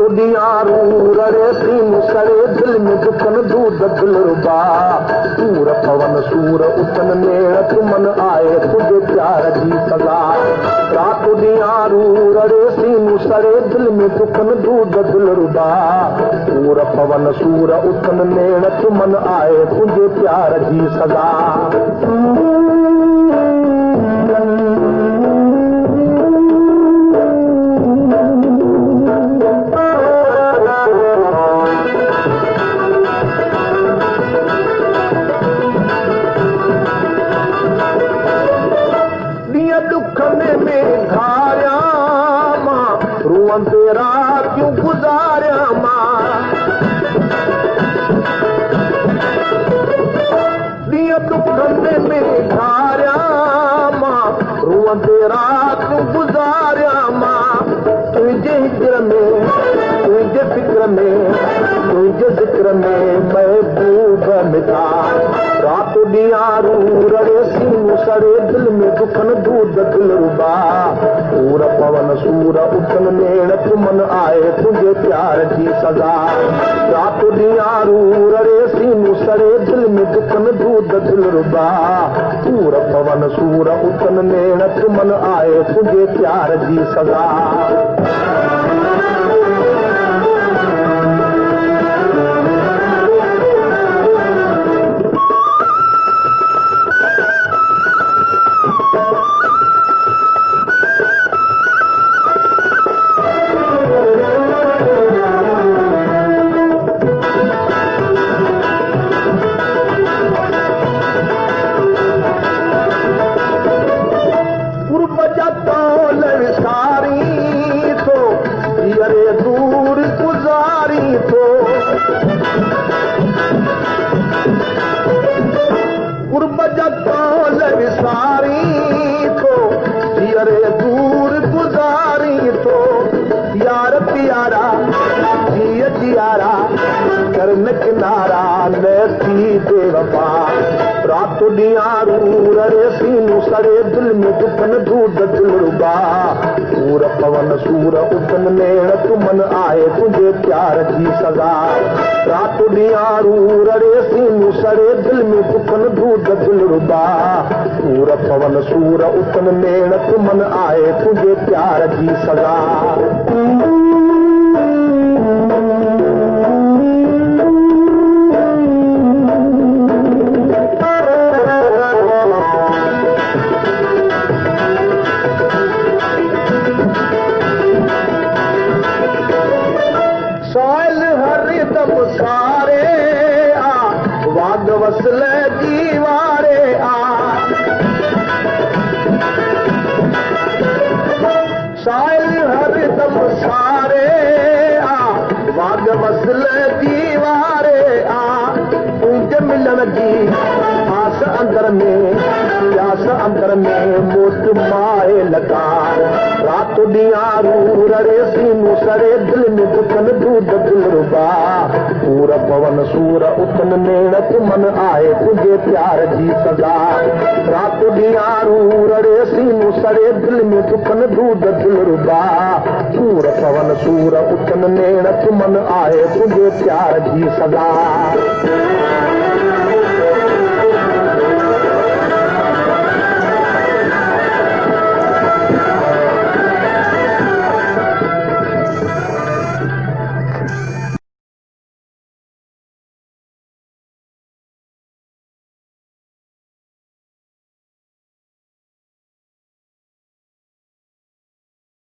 ॾियारू रड़े scene सड़े दिल में दुखन दूध दिलरुबा सूर पवन सूर उतन नेण तुमन आए तुझे प्यार जी सजा रात ॾियारू रड़े सीन सड़े दिल में दुखन दूध दिलरुबा सूर पवन सूर उतन नेण तुमन आए तुझे प्यार जी सजा तेरा क्यों गुजारा दिया दुखने में घारा मां रुआ तेरा क्यों गुजारा मां तुझे हिक्र में तुझे फिक्र में तुझे जिक्र में महबूब मिटा रात ॾियारू रड़े सीन सड़े दिल में दुखन दूध दिलरुबा सूर पवन सूर उतन नेण तुमन आए तुझे प्यार जी सजा रात ॾियारू रड़े सीन सड़े दिल में दुखन दूध दिलरुबा सूर पवन सूर उतन नेण तुमन आए तुझे प्यार जी सजा किनारा नैसी बेवफा रात ॾियारू रड़े सीन सड़े दिल में दुखन दूध दिलरुबा सूर पवन सूर उतन नेण तुमन आए तुझे प्यार जी सजा रात ॾियारू रड़े सीन सड़े दिल में दुखन दूध दिलरुबा सूर पवन सूर उतन नेण तुमन आए तुझे प्यार जी सजा वसल दीवारे साइल हर दम सारे वाग वसल दीवारे तुझे मिलन जी आस अंदर में प्यास अंदर में मोत माए लगा रात ॾियारू रड़े सीन सड़े दिल में दुखन दूध दिलरुबा सूर पवन सूर उतन नेण तुमन आए तुझे प्यार जी सजा रात ॾियारू रड़े सीन सड़े दिल में दुखन दूध दिलरुबा सूर पवन सूर उतन नेण तुमन आए तुझे प्यार जी सजा